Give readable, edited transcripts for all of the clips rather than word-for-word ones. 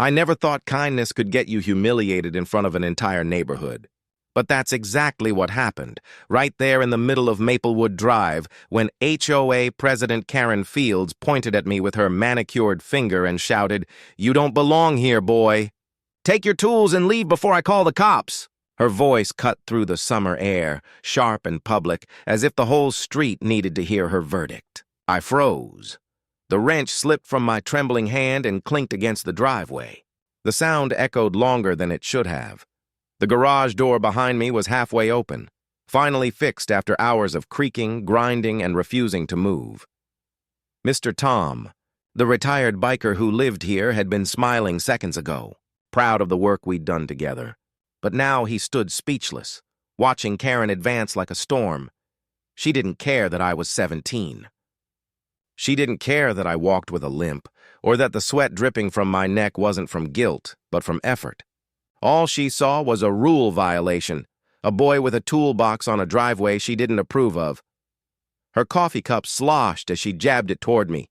I never thought kindness could get you humiliated in front of an entire neighborhood. But that's exactly what happened, right there in the middle of Maplewood Drive, when HOA President Karen Fields pointed at me with her manicured finger and shouted, "You don't belong here, boy. Take your tools and leave before I call the cops." Her voice cut through the summer air, sharp and public, as if the whole street needed to hear her verdict. I froze. The wrench slipped from my trembling hand and clinked against the driveway. The sound echoed longer than it should have. The garage door behind me was halfway open, finally fixed after hours of creaking, grinding, and refusing to move. Mr. Tom, the retired biker who lived here, had been smiling seconds ago, proud of the work we'd done together. But now he stood speechless, watching Karen advance like a storm. She didn't care that I was 17. She didn't care that I walked with a limp, or that the sweat dripping from my neck wasn't from guilt, but from effort. All she saw was a rule violation, a boy with a toolbox on a driveway she didn't approve of. Her coffee cup sloshed as she jabbed it toward me.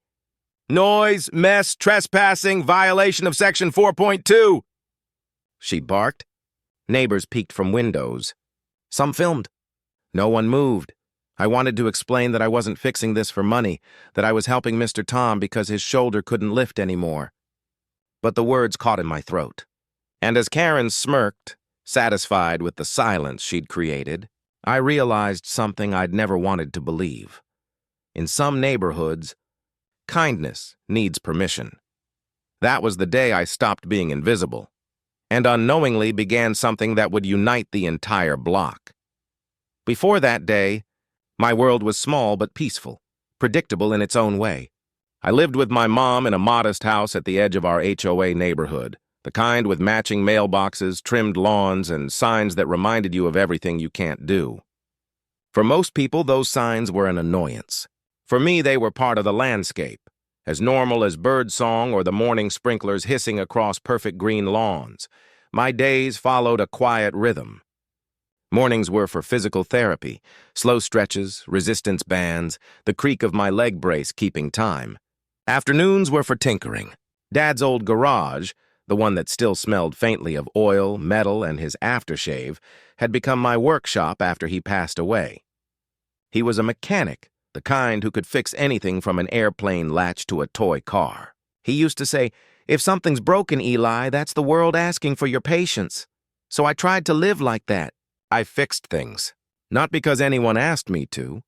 "Noise, mess, trespassing, violation of Section 4.2. She barked. Neighbors peeked from windows. Some filmed. No one moved. I wanted to explain that I wasn't fixing this for money, that I was helping Mr. Tom because his shoulder couldn't lift anymore. But the words caught in my throat. And as Karen smirked, satisfied with the silence she'd created, I realized something I'd never wanted to believe. In some neighborhoods, kindness needs permission. That was the day I stopped being invisible, and unknowingly began something that would unite the entire block. Before that day, my world was small but peaceful, predictable in its own way. I lived with my mom in a modest house at the edge of our HOA neighborhood, the kind with matching mailboxes, trimmed lawns, and signs that reminded you of everything you can't do. For most people, those signs were an annoyance. For me, they were part of the landscape, as normal as birdsong or the morning sprinklers hissing across perfect green lawns. My days followed a quiet rhythm. Mornings were for physical therapy, slow stretches, resistance bands, the creak of my leg brace keeping time. Afternoons were for tinkering. Dad's old garage, the one that still smelled faintly of oil, metal, and his aftershave, had become my workshop after he passed away. He was a mechanic, the kind who could fix anything from an airplane latch to a toy car. He used to say, "If something's broken, Eli, that's the world asking for your patience." So I tried to live like that. I fixed things, not because anyone asked me to,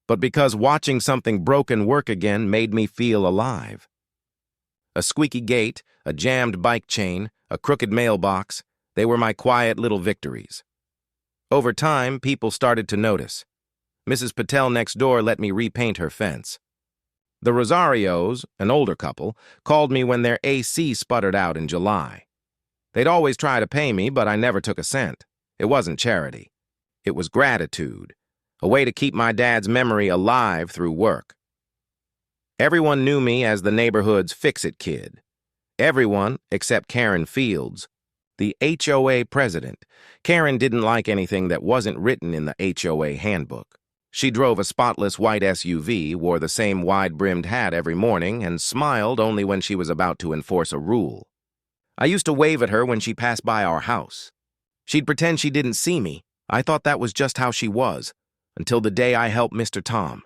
but because watching something broken work again made me feel alive. A squeaky gate, a jammed bike chain, a crooked mailbox, they were my quiet little victories. Over time, people started to notice. Mrs. Patel next door let me repaint her fence. The Rosarios, an older couple, called me when their AC sputtered out in July. They'd always try to pay me, but I never took a cent. It wasn't charity. It was gratitude, a way to keep my dad's memory alive through work. Everyone knew me as the neighborhood's fix-it kid. Everyone except Karen Fields, the HOA president. Karen didn't like anything that wasn't written in the HOA handbook. She drove a spotless white SUV, wore the same wide-brimmed hat every morning, and smiled only when she was about to enforce a rule. I used to wave at her when she passed by our house. She'd pretend she didn't see me. I thought that was just how she was, until the day I helped Mr. Tom.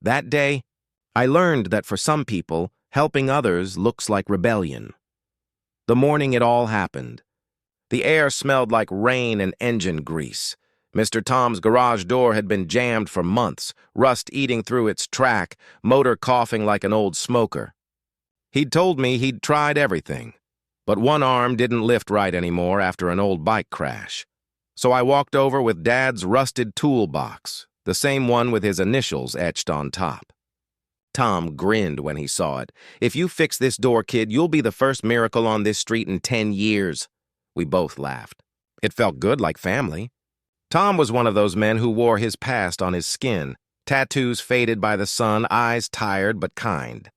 That day, I learned that for some people, helping others looks like rebellion. The morning it all happened, the air smelled like rain and engine grease. Mr. Tom's garage door had been jammed for months, rust eating through its track, motor coughing like an old smoker. He'd told me he'd tried everything, but one arm didn't lift right anymore after an old bike crash. So I walked over with Dad's rusted toolbox, the same one with his initials etched on top. Tom grinned when he saw it. "If you fix this door, kid, you'll be the first miracle on this street in 10 years. We both laughed. It felt good, like family. Tom was one of those men who wore his past on his skin, tattoos faded by the sun, eyes tired but kind.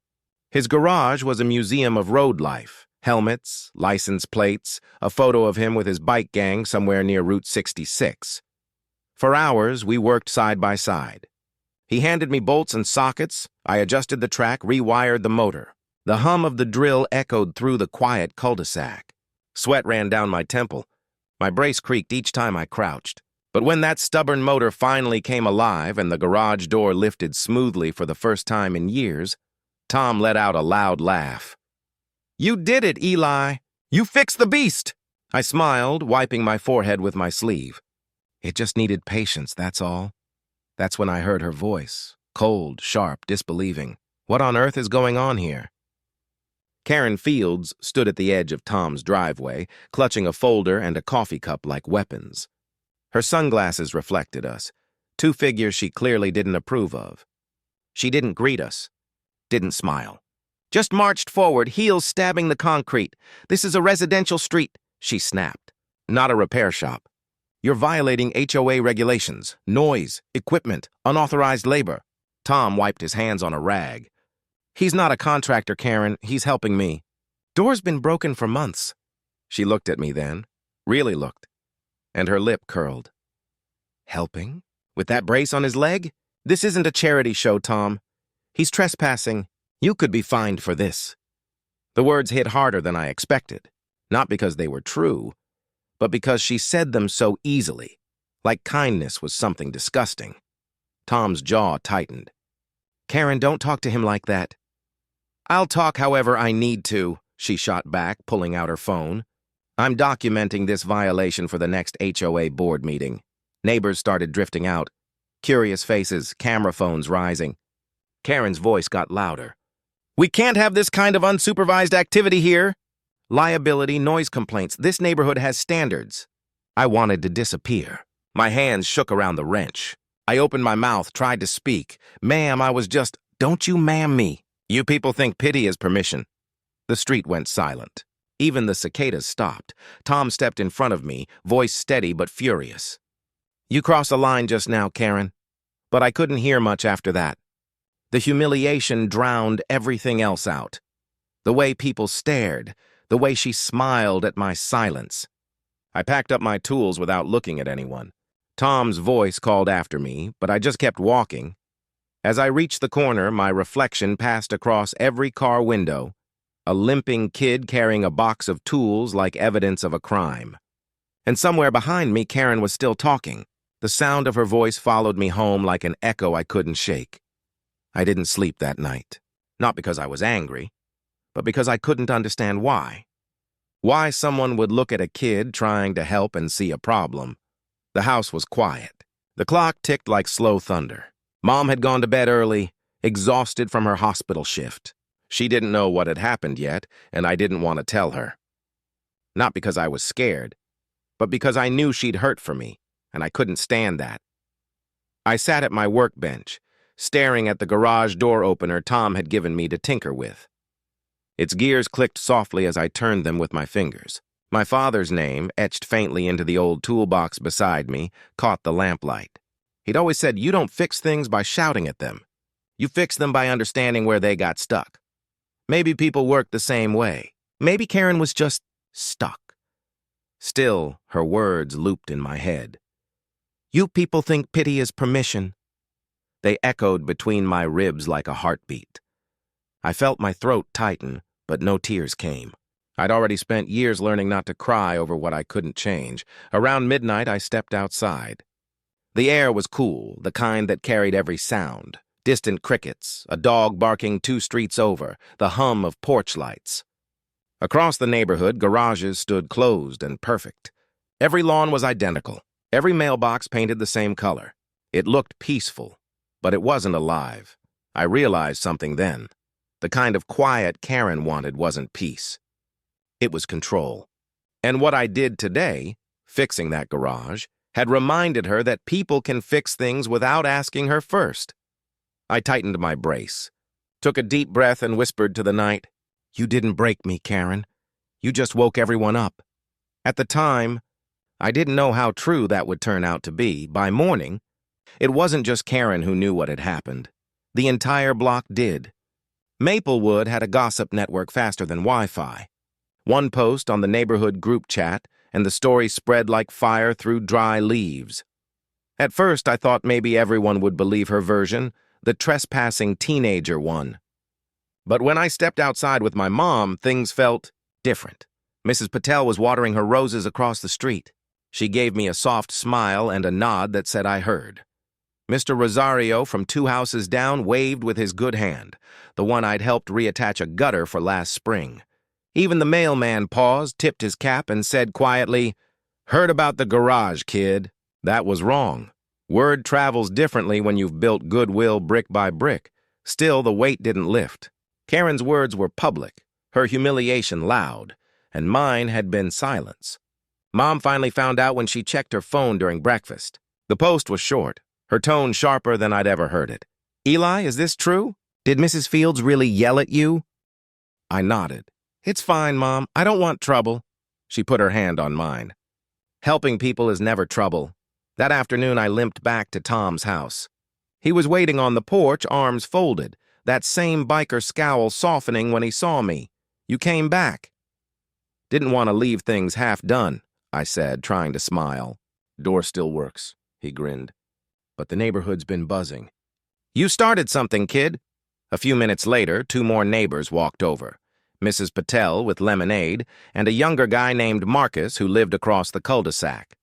His garage was a museum of road life. Helmets, license plates, a photo of him with his bike gang somewhere near Route 66. For hours, we worked side by side. He handed me bolts and sockets, I adjusted the track, rewired the motor. The hum of the drill echoed through the quiet cul-de-sac. Sweat ran down my temple. My brace creaked each time I crouched. But when that stubborn motor finally came alive and the garage door lifted smoothly for the first time in years, Tom let out a loud laugh. "You did it, Eli! You fixed the beast!" I smiled, wiping my forehead with my sleeve. It just needed patience, that's all. That's when I heard her voice, cold, sharp, disbelieving. What on earth is going on here? Karen Fields stood at the edge of Tom's driveway, clutching a folder and a coffee cup like weapons. Her sunglasses reflected us, two figures she clearly didn't approve of. She didn't greet us, didn't smile. Just marched forward, heels stabbing the concrete. "This is a residential street," she snapped. "Not a repair shop. You're violating HOA regulations, noise, equipment, unauthorized labor." Tom wiped his hands on a rag. "He's not a contractor, Karen. He's helping me." "Door's been broken for months." She looked at me then, really looked, and her lip curled. "Helping? With that brace on his leg? This isn't a charity show, Tom. He's trespassing. You could be fined for this." The words hit harder than I expected, not because they were true, but because she said them so easily, like kindness was something disgusting. Tom's jaw tightened. "Karen, don't talk to him like that." "I'll talk however I need to," she shot back, pulling out her phone. "I'm documenting this violation for the next HOA board meeting." Neighbors started drifting out. Curious faces, camera phones rising. Karen's voice got louder. "We can't have this kind of unsupervised activity here. Liability, noise complaints. This neighborhood has standards." I wanted to disappear. My hands shook around the wrench. I opened my mouth, tried to speak. "Ma'am, I was just..." "Don't you ma'am me. You people think pity is permission." The street went silent. Even the cicadas stopped. Tom stepped in front of me, voice steady but furious. "You crossed a line just now, Karen." But I couldn't hear much after that. The humiliation drowned everything else out. The way people stared, the way she smiled at my silence. I packed up my tools without looking at anyone. Tom's voice called after me, but I just kept walking. As I reached the corner, my reflection passed across every car window, a limping kid carrying a box of tools like evidence of a crime. And somewhere behind me, Karen was still talking. The sound of her voice followed me home like an echo I couldn't shake. I didn't sleep that night, not because I was angry, but because I couldn't understand why. Why someone would look at a kid trying to help and see a problem. The house was quiet. The clock ticked like slow thunder. Mom had gone to bed early, exhausted from her hospital shift. She didn't know what had happened yet, and I didn't want to tell her. Not because I was scared, but because I knew she'd hurt for me, and I couldn't stand that. I sat at my workbench, staring at the garage door opener Tom had given me to tinker with. Its gears clicked softly as I turned them with my fingers. My father's name, etched faintly into the old toolbox beside me, caught the lamplight. He'd always said, "You don't fix things by shouting at them. You fix them by understanding where they got stuck." Maybe people work the same way. Maybe Karen was just stuck. Still, her words looped in my head. "You people think pity is permission." They echoed between my ribs like a heartbeat. I felt my throat tighten, but no tears came. I'd already spent years learning not to cry over what I couldn't change. Around midnight, I stepped outside. The air was cool, the kind that carried every sound. Distant crickets, a dog barking 2 streets over, the hum of porch lights. Across the neighborhood, garages stood closed and perfect. Every lawn was identical. Every mailbox painted the same color. It looked peaceful, but it wasn't alive. I realized something then. The kind of quiet Karen wanted wasn't peace. It was control. And what I did today, fixing that garage, had reminded her that people can fix things without asking her first. I tightened my brace, took a deep breath and whispered to the night, "You didn't break me, Karen. You just woke everyone up." At the time, I didn't know how true that would turn out to be. By morning, it wasn't just Karen who knew what had happened. The entire block did. Maplewood had a gossip network faster than Wi-Fi. One post on the neighborhood group chat, and the story spread like fire through dry leaves. At first, I thought maybe everyone would believe her version, the trespassing teenager one. But when I stepped outside with my mom, things felt different. Mrs. Patel was watering her roses across the street. She gave me a soft smile and a nod that said I heard. Mr. Rosario from 2 houses down waved with his good hand, the one I'd helped reattach a gutter for last spring. Even the mailman paused, tipped his cap, and said quietly, "Heard about the garage, kid." That was wrong. Word travels differently when you've built goodwill brick by brick. Still, the weight didn't lift. Karen's words were public, her humiliation loud, and mine had been silence. Mom finally found out when she checked her phone during breakfast. The post was short, her tone sharper than I'd ever heard it. "Eli, is this true? Did Mrs. Fields really yell at you?" I nodded. "It's fine, Mom. I don't want trouble." She put her hand on mine. Helping people is never trouble. That afternoon, I limped back to Tom's house. He was waiting on the porch, arms folded, that same biker scowl softening when he saw me. "You came back." "Didn't want to leave things half done," I said, trying to smile. "Door still works," he grinned. "But the neighborhood's been buzzing." "You started something, kid." A few minutes later, 2 more neighbors walked over. Mrs. Patel with lemonade, and a younger guy named Marcus who lived across the cul-de-sac.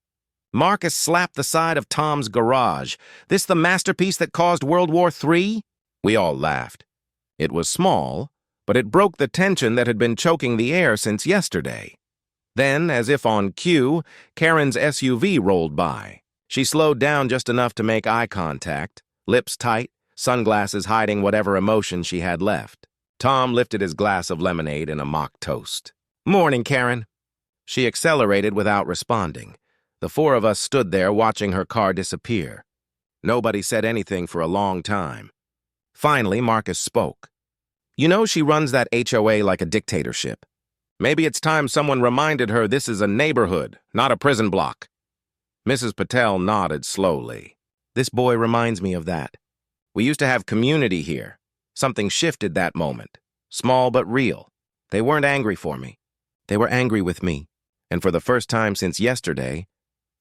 Marcus slapped the side of Tom's garage. "This the masterpiece that caused World War III?" We all laughed. It was small, but it broke the tension that had been choking the air since yesterday. Then, as if on cue, Karen's SUV rolled by. She slowed down just enough to make eye contact, lips tight, sunglasses hiding whatever emotion she had left. Tom lifted his glass of lemonade in a mock toast. "Morning, Karen." She accelerated without responding. The 4 of us stood there watching her car disappear. Nobody said anything for a long time. Finally, Marcus spoke. "You know she runs that HOA like a dictatorship. Maybe it's time someone reminded her this is a neighborhood, not a prison block." Mrs. Patel nodded slowly. "This boy reminds me of that. We used to have community here. Something shifted that moment. Small but real. They weren't angry for me. They were angry with me. And for the first time since yesterday,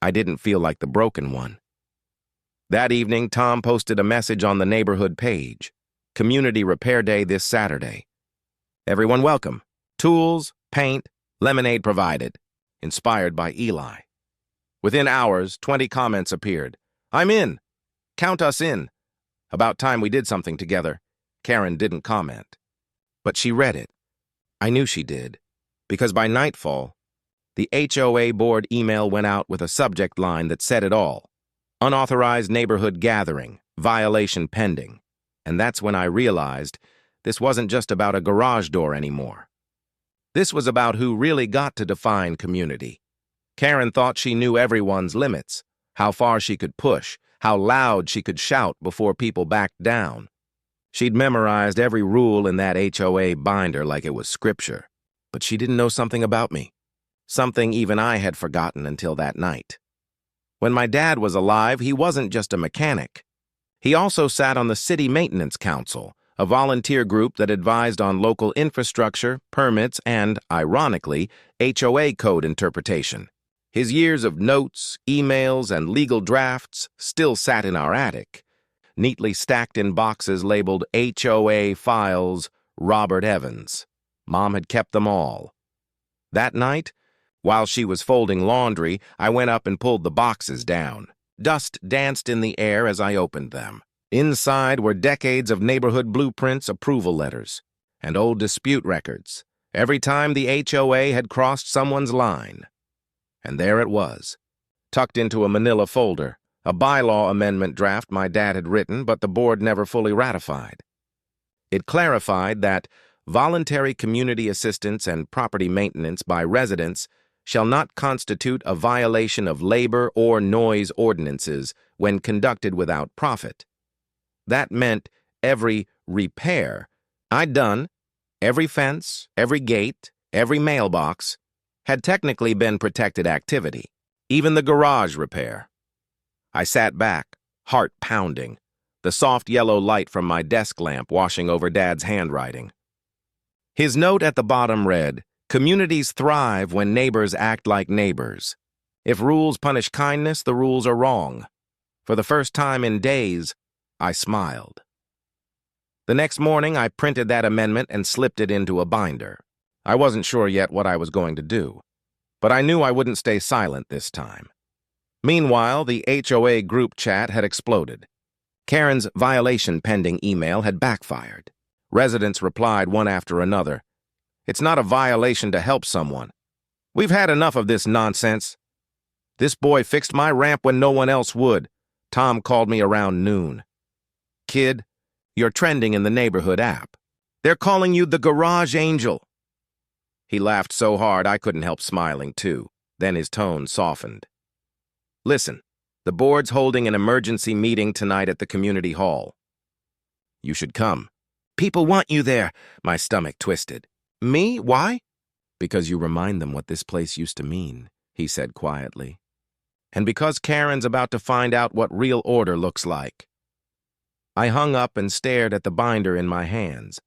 I didn't feel like the broken one." That evening, Tom posted a message on the neighborhood page. "Community Repair Day this Saturday. Everyone welcome. Tools, paint, lemonade provided. Inspired by Eli." Within hours, 20 comments appeared. "I'm in. Count us in." About time we did something together. Karen didn't comment. But she read it. I knew she did, because by nightfall, the HOA board email went out with a subject line that said it all. "Unauthorized neighborhood gathering, violation pending." And that's when I realized this wasn't just about a garage door anymore. This was about who really got to define community. Karen thought she knew everyone's limits, how far she could push, how loud she could shout before people backed down. She'd memorized every rule in that HOA binder like it was scripture. But she didn't know something about me. Something even I had forgotten until that night. When my dad was alive, he wasn't just a mechanic. He also sat on the City Maintenance Council, a volunteer group that advised on local infrastructure, permits, and, ironically, HOA code interpretation. His years of notes, emails, and legal drafts still sat in our attic, neatly stacked in boxes labeled HOA Files Robert Evans. Mom had kept them all. That night, while she was folding laundry, I went up and pulled the boxes down. Dust danced in the air as I opened them. Inside were decades of neighborhood blueprints, approval letters, and old dispute records, every time the HOA had crossed someone's line. And there it was, tucked into a manila folder, a bylaw amendment draft my dad had written, but the board never fully ratified. It clarified that voluntary community assistance and property maintenance by residents shall not constitute a violation of labor or noise ordinances when conducted without profit. That meant every repair I'd done, every fence, every gate, every mailbox, had technically been protected activity, even the garage repair. I sat back, heart pounding, the soft yellow light from my desk lamp washing over Dad's handwriting. His note at the bottom read, "Communities thrive when neighbors act like neighbors. If rules punish kindness, the rules are wrong." For the first time in days, I smiled. The next morning, I printed that amendment and slipped it into a binder. I wasn't sure yet what I was going to do, but I knew I wouldn't stay silent this time. Meanwhile, the HOA group chat had exploded. Karen's violation pending email had backfired. Residents replied one after another. It's not a violation to help someone. We've had enough of this nonsense. This boy fixed my ramp when no one else would. Tom called me around noon. Kid, you're trending in the neighborhood app. They're calling you the Garage Angel. He laughed so hard I couldn't help smiling too. Then his tone softened. Listen, the board's holding an emergency meeting tonight at the community hall. You should come. People want you there. My stomach twisted. Me? Why? Because you remind them what this place used to mean, he said quietly. And because Karen's about to find out what real order looks like. I hung up and stared at the binder in my hands,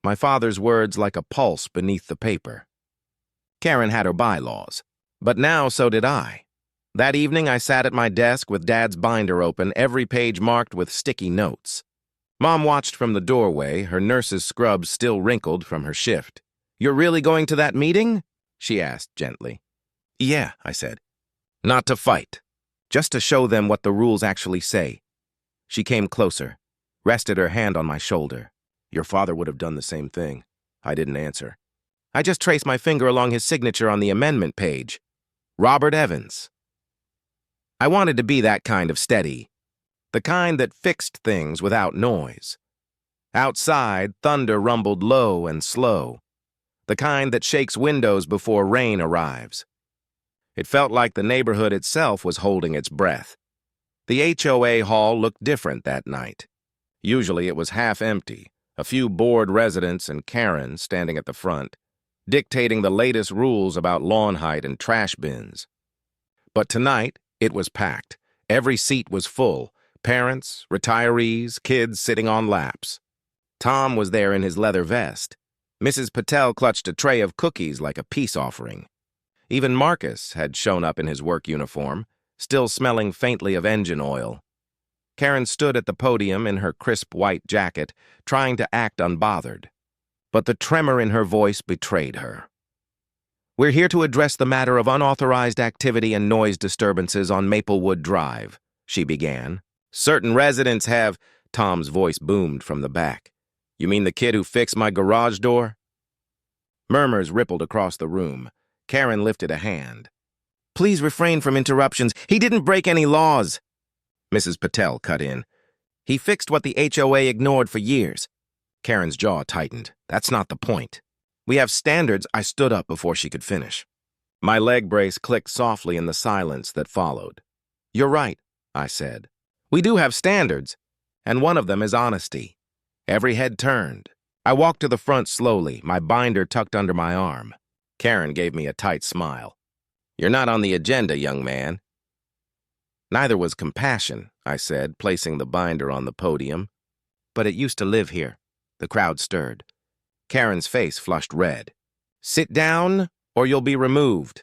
my father's words like a pulse beneath the paper. Karen had her bylaws, but now so did I. That evening I sat at my desk with Dad's binder open, every page marked with sticky notes. Mom watched from the doorway, her nurse's scrubs still wrinkled from her shift. You're really going to that meeting? She asked gently. Yeah, I said. Not to fight, just to show them what the rules actually say. She came closer, rested her hand on my shoulder. Your father would have done the same thing. I didn't answer. I just traced my finger along his signature on the amendment page. Robert Evans. I wanted to be that kind of steady, the kind that fixed things without noise. Outside, thunder rumbled low and slow, the kind that shakes windows before rain arrives. It felt like the neighborhood itself was holding its breath. The HOA hall looked different that night. Usually it was half empty, a few bored residents and Karen standing at the front, dictating the latest rules about lawn height and trash bins. But tonight, it was packed. Every seat was full. Parents, retirees, kids sitting on laps. Tom was there in his leather vest. Mrs. Patel clutched a tray of cookies like a peace offering. Even Marcus had shown up in his work uniform, still smelling faintly of engine oil. Karen stood at the podium in her crisp white jacket, trying to act unbothered. But the tremor in her voice betrayed her. We're here to address the matter of unauthorized activity and noise disturbances on Maplewood Drive, she began. Certain residents have... Tom's voice boomed from the back. You mean the kid who fixed my garage door? Murmurs rippled across the room. Karen lifted a hand. Please refrain from interruptions. He didn't break any laws. Mrs. Patel cut in. He fixed what the HOA ignored for years. Karen's jaw tightened. That's not the point. We have standards. I stood up before she could finish. My leg brace clicked softly in the silence that followed. You're right, I said. We do have standards, and one of them is honesty. Every head turned. I walked to the front slowly, my binder tucked under my arm. Karen gave me a tight smile. You're not on the agenda, young man. Neither was compassion, I said, placing the binder on the podium. But it used to live here. The crowd stirred. Karen's face flushed red. Sit down, or you'll be removed.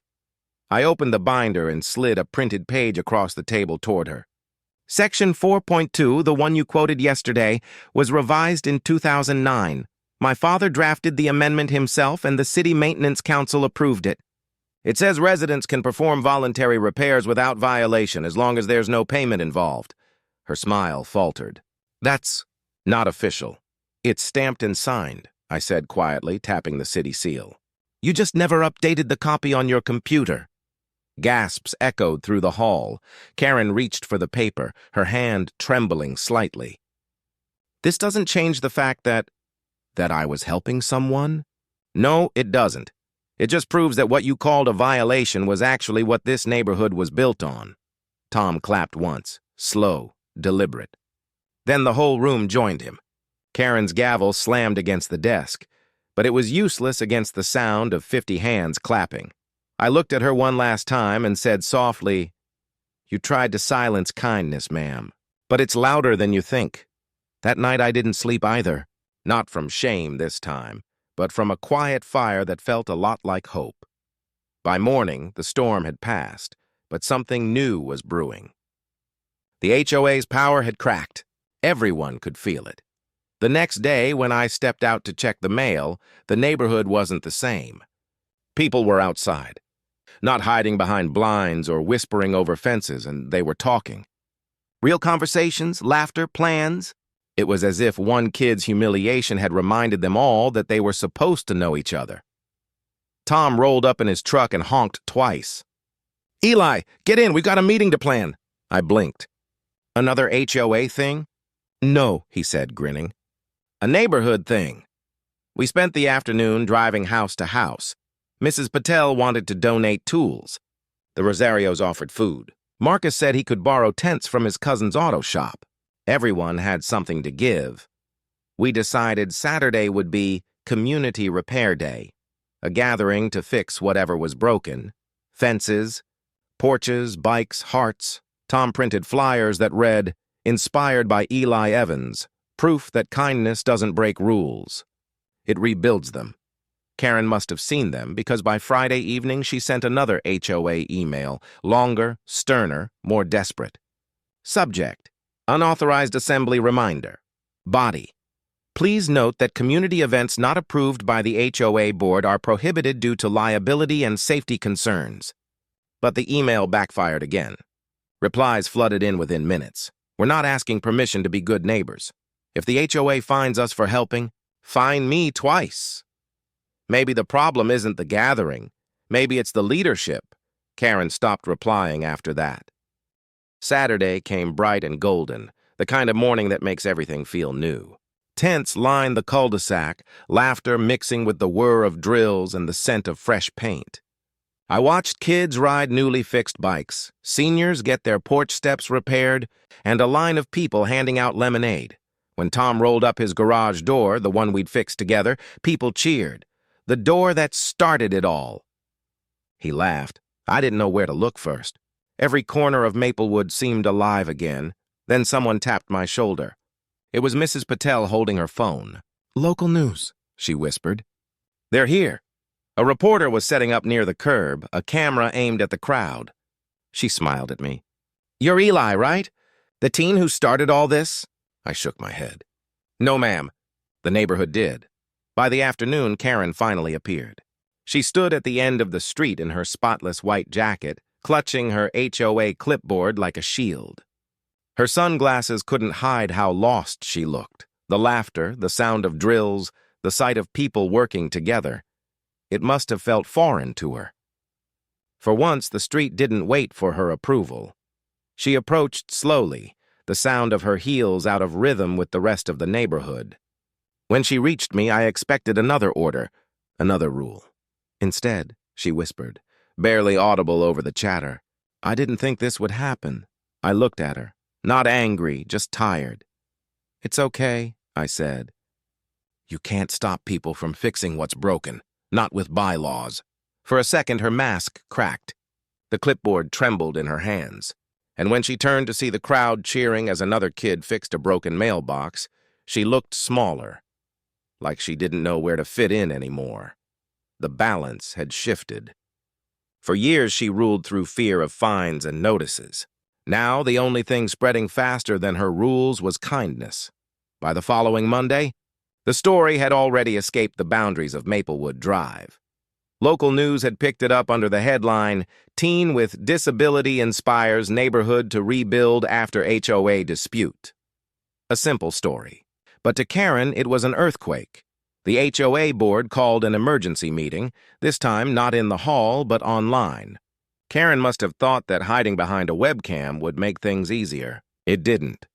I opened the binder and slid a printed page across the table toward her. Section 4.2, the one you quoted yesterday, was revised in 2009. My father drafted the amendment himself, and the City Maintenance Council approved it. It says residents can perform voluntary repairs without violation as long as there's no payment involved. Her smile faltered. That's not official. It's stamped and signed, I said quietly, tapping the city seal. You just never updated the copy on your computer. Gasps echoed through the hall. Karen reached for the paper, her hand trembling slightly. This doesn't change the fact that I was helping someone? No, it doesn't. It just proves that what you called a violation was actually what this neighborhood was built on. Tom clapped once, slow, deliberate. Then the whole room joined him. Karen's gavel slammed against the desk, but it was useless against the sound of 50 hands clapping. I looked at her one last time and said softly, You tried to silence kindness, ma'am, but it's louder than you think. That night I didn't sleep either, not from shame this time, but from a quiet fire that felt a lot like hope. By morning, the storm had passed, but something new was brewing. The HOA's power had cracked. Everyone could feel it. The next day, when I stepped out to check the mail, the neighborhood wasn't the same. People were outside, not hiding behind blinds or whispering over fences, and they were talking. Real conversations, laughter, plans. It was as if one kid's humiliation had reminded them all that they were supposed to know each other. Tom rolled up in his truck and honked twice. "Eli, get in, we've got a meeting to plan." I blinked. "Another HOA thing?" "No," he said, grinning. "A neighborhood thing." We spent the afternoon driving house to house. Mrs. Patel wanted to donate tools. The Rosarios offered food. Marcus said he could borrow tents from his cousin's auto shop. Everyone had something to give. We decided Saturday would be Community Repair Day, a gathering to fix whatever was broken. Fences, porches, bikes, hearts. Tom printed flyers that read, "Inspired by Eli Evans, proof that kindness doesn't break rules. It rebuilds them." Karen must have seen them because by Friday evening she sent another HOA email, longer, sterner, more desperate. Subject: Unauthorized Assembly Reminder. Body: Please note that community events not approved by the HOA board are prohibited due to liability and safety concerns. But the email backfired again. Replies flooded in within minutes. We're not asking permission to be good neighbors. If the HOA fines us for helping, fine me twice. Maybe the problem isn't the gathering. Maybe it's the leadership. Karen stopped replying after that. Saturday came bright and golden, the kind of morning that makes everything feel new. Tents lined the cul-de-sac, laughter mixing with the whir of drills and the scent of fresh paint. I watched kids ride newly fixed bikes, seniors get their porch steps repaired, and a line of people handing out lemonade. When Tom rolled up his garage door, the one we'd fixed together, people cheered. The door that started it all. He laughed. I didn't know where to look first. Every corner of Maplewood seemed alive again. Then someone tapped my shoulder. It was Mrs. Patel holding her phone. "Local news," she whispered. "They're here." A reporter was setting up near the curb, a camera aimed at the crowd. She smiled at me. "You're Eli, right? The teen who started all this?" I shook my head. "No, ma'am." The neighborhood did. By the afternoon, Karen finally appeared. She stood at the end of the street in her spotless white jacket, clutching her HOA clipboard like a shield. Her sunglasses couldn't hide how lost she looked. The laughter, the sound of drills, the sight of people working together. It must have felt foreign to her. For once, the street didn't wait for her approval. She approached slowly, the sound of her heels out of rhythm with the rest of the neighborhood. When she reached me, I expected another order, another rule. Instead, she whispered, barely audible over the chatter, "I didn't think this would happen." I looked at her, not angry, just tired. "It's okay," I said. "You can't stop people from fixing what's broken, not with bylaws." For a second, her mask cracked. The clipboard trembled in her hands. And when she turned to see the crowd cheering as another kid fixed a broken mailbox, she looked smaller, like she didn't know where to fit in anymore. The balance had shifted. For years, she ruled through fear of fines and notices. Now, the only thing spreading faster than her rules was kindness. By the following Monday, the story had already escaped the boundaries of Maplewood Drive. Local news had picked it up under the headline, "Teen with Disability Inspires Neighborhood to Rebuild After HOA Dispute." A simple story. But to Karen, it was an earthquake. The HOA board called an emergency meeting, this time not in the hall, but online. Karen must have thought that hiding behind a webcam would make things easier. It didn't.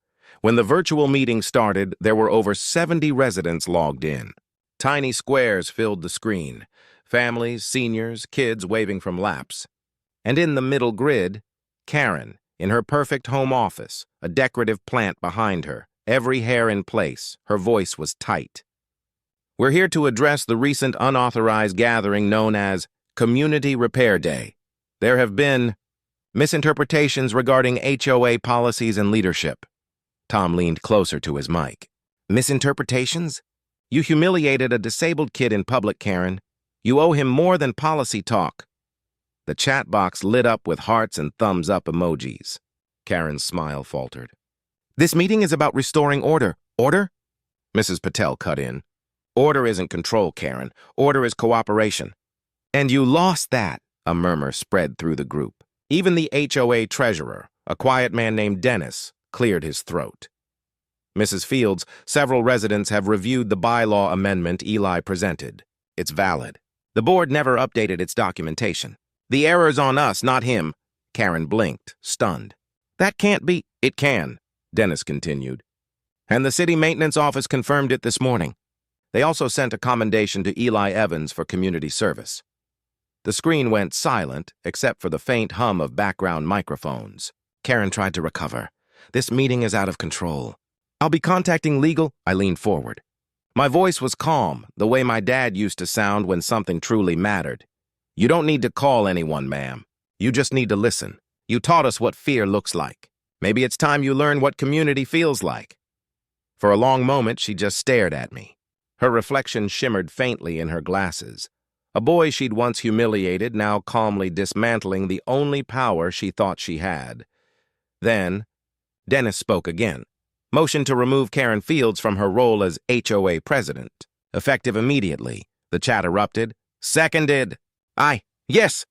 When the virtual meeting started, there were over 70 residents logged in. Tiny squares filled the screen. Families, seniors, kids waving from laps. And in the middle grid, Karen, in her perfect home office, a decorative plant behind her, every hair in place, her voice was tight. "We're here to address the recent unauthorized gathering known as Community Repair Day. There have been misinterpretations regarding HOA policies and leadership." Tom leaned closer to his mic. "Misinterpretations? You humiliated a disabled kid in public, Karen. You owe him more than policy talk." The chat box lit up with hearts and thumbs up emojis. Karen's smile faltered. "This meeting is about restoring order." "Order?" Mrs. Patel cut in. Order isn't control, Karen. Order is cooperation. And you lost that, a murmur spread through the group. Even the HOA treasurer, a quiet man named Dennis, cleared his throat. Mrs. Fields, several residents have reviewed the bylaw amendment Eli presented. It's valid. The board never updated its documentation. The error's on us, not him. Karen blinked, stunned. That can't be. It can, Dennis continued. And the city maintenance office confirmed it this morning. They also sent a commendation to Eli Evans for community service. The screen went silent, except for the faint hum of background microphones. Karen tried to recover. This meeting is out of control. I'll be contacting legal. I leaned forward. My voice was calm, the way my dad used to sound when something truly mattered. You don't need to call anyone, ma'am. You just need to listen. You taught us what fear looks like. Maybe it's time you learn what community feels like. For a long moment, she just stared at me. Her reflection shimmered faintly in her glasses. A boy she'd once humiliated, now calmly dismantling the only power she thought she had. Then, Dennis spoke again. Motioned to remove Karen Fields from her role as HOA president. Effective immediately. The chat erupted. Seconded. Aye. Yes.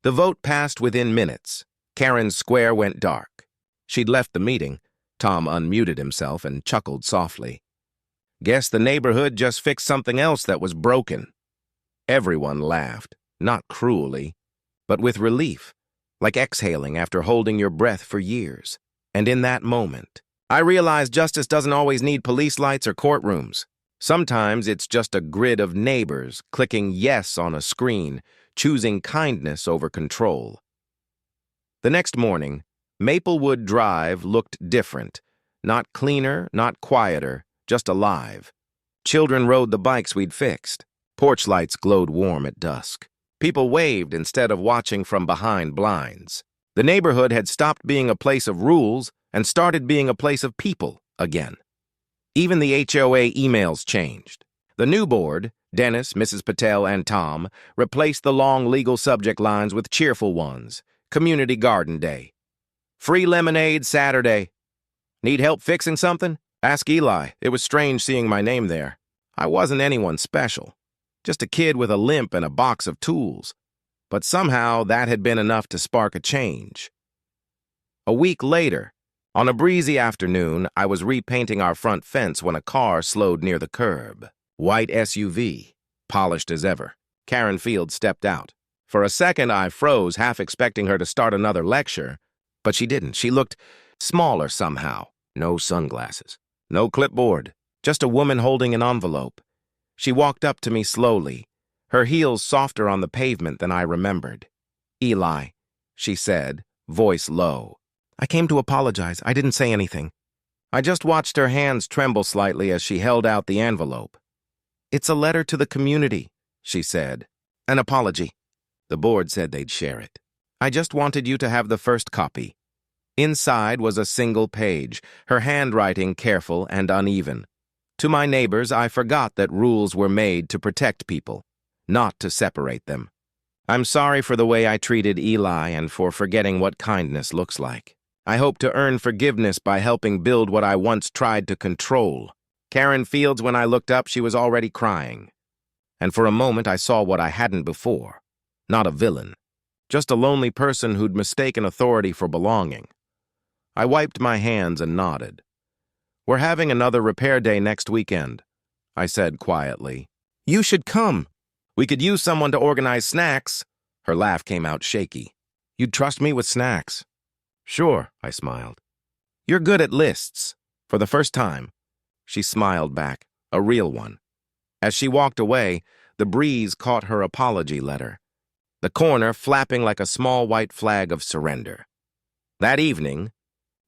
The vote passed within minutes. Karen's square went dark. She'd left the meeting. Tom unmuted himself and chuckled softly. Guess the neighborhood just fixed something else that was broken. Everyone laughed, not cruelly, but with relief, like exhaling after holding your breath for years. And in that moment, I realized justice doesn't always need police lights or courtrooms. Sometimes it's just a grid of neighbors clicking yes on a screen, choosing kindness over control. The next morning, Maplewood Drive looked different. Not cleaner, not quieter, just alive. Children rode the bikes we'd fixed. Porch lights glowed warm at dusk. People waved instead of watching from behind blinds. The neighborhood had stopped being a place of rules and started being a place of people again. Even the HOA emails changed. The new board, Dennis, Mrs. Patel, and Tom, replaced the long legal subject lines with cheerful ones. Community Garden Day. Free lemonade Saturday. Need help fixing something? Ask Eli. It was strange seeing my name there. I wasn't anyone special. Just a kid with a limp and a box of tools. But somehow that had been enough to spark a change. A week later, on a breezy afternoon, I was repainting our front fence when a car slowed near the curb. White SUV, polished as ever. Karen Fields stepped out. For a second, I froze, half expecting her to start another lecture. But she didn't. She looked smaller somehow. No sunglasses. No clipboard. Just a woman holding an envelope. She walked up to me slowly, her heels softer on the pavement than I remembered. Eli, she said, voice low. I came to apologize. I didn't say anything. I just watched her hands tremble slightly as she held out the envelope. It's a letter to the community, she said. An apology. The board said they'd share it. I just wanted you to have the first copy. Inside was a single page, her handwriting careful and uneven. To my neighbors, I forgot that rules were made to protect people, not to separate them. I'm sorry for the way I treated Eli and for forgetting what kindness looks like. I hope to earn forgiveness by helping build what I once tried to control. Karen Fields, when I looked up, she was already crying. And for a moment, I saw what I hadn't before. Not a villain. Just a lonely person who'd mistaken authority for belonging. I wiped my hands and nodded. We're having another repair day next weekend, I said quietly. You should come. We could use someone to organize snacks. Her laugh came out shaky. You'd trust me with snacks? Sure, I smiled. You're good at lists. For the first time. She smiled back, a real one. As she walked away, the breeze caught her apology letter. The corner flapping like a small white flag of surrender. That evening,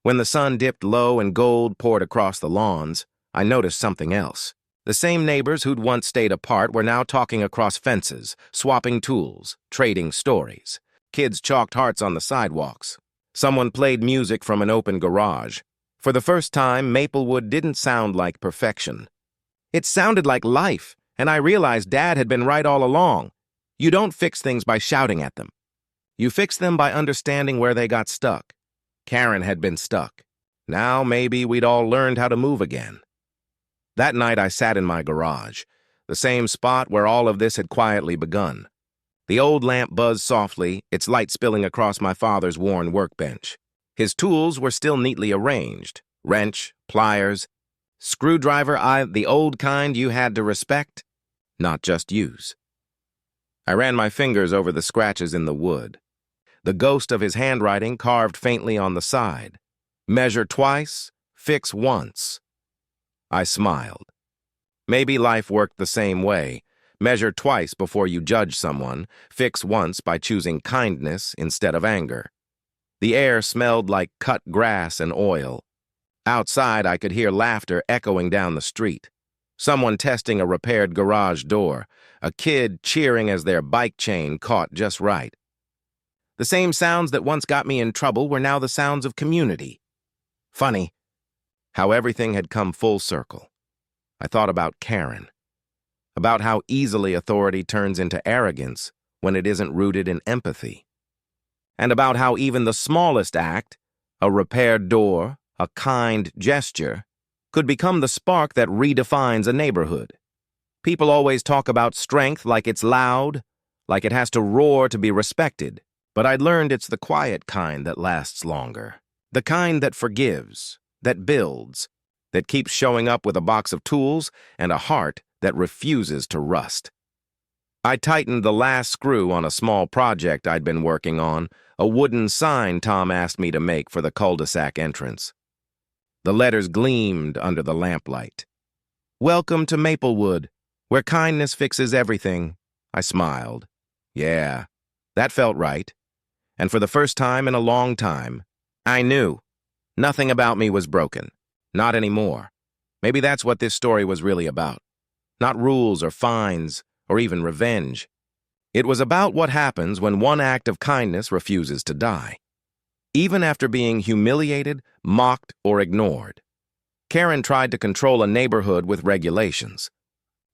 when the sun dipped low and gold poured across the lawns, I noticed something else. The same neighbors who'd once stayed apart were now talking across fences, swapping tools, trading stories. Kids chalked hearts on the sidewalks. Someone played music from an open garage. For the first time, Maplewood didn't sound like perfection. It sounded like life, and I realized Dad had been right all along. You don't fix things by shouting at them. You fix them by understanding where they got stuck. Karen had been stuck. Now maybe we'd all learned how to move again. That night I sat in my garage, the same spot where all of this had quietly begun. The old lamp buzzed softly, its light spilling across my father's worn workbench. His tools were still neatly arranged: wrench, pliers, screwdriver, the old kind you had to respect, not just use. I ran my fingers over the scratches in the wood. The ghost of his handwriting carved faintly on the side. Measure twice, fix once. I smiled. Maybe life worked the same way. Measure twice before you judge someone, fix once by choosing kindness instead of anger. The air smelled like cut grass and oil. Outside, I could hear laughter echoing down the street. Someone testing a repaired garage door, a kid cheering as their bike chain caught just right. The same sounds that once got me in trouble were now the sounds of community. Funny how everything had come full circle. I thought about Karen, about how easily authority turns into arrogance when it isn't rooted in empathy, and about how even the smallest act, a repaired door, a kind gesture, could become the spark that redefines a neighborhood. People always talk about strength like it's loud, like it has to roar to be respected, but I'd learned it's the quiet kind that lasts longer. The kind that forgives, that builds, that keeps showing up with a box of tools and a heart that refuses to rust. I tightened the last screw on a small project I'd been working on, a wooden sign Tom asked me to make for the cul-de-sac entrance. The letters gleamed under the lamplight. "Welcome to Maplewood, where kindness fixes everything." I smiled. Yeah, that felt right. And for the first time in a long time, I knew nothing about me was broken. Not anymore. Maybe that's what this story was really about. Not rules or fines or even revenge. It was about what happens when one act of kindness refuses to die, even after being humiliated, mocked, or ignored. Karen tried to control a neighborhood with regulations.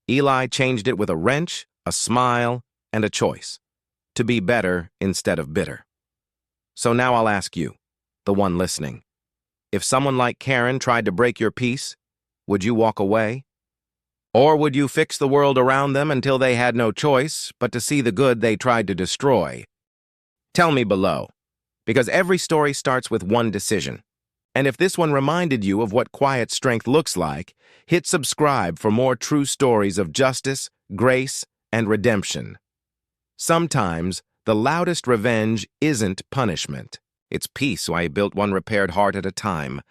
Eli changed it with a wrench, a smile, and a choice: to be better instead of bitter. So now I'll ask you, the one listening, if someone like Karen tried to break your peace, would you walk away? Or would you fix the world around them until they had no choice but to see the good they tried to destroy? Tell me below, because every story starts with one decision. And if this one reminded you of what quiet strength looks like, hit subscribe for more true stories of justice, grace, and redemption. Sometimes, the loudest revenge isn't punishment. It's peace, so I built one repaired heart at a time.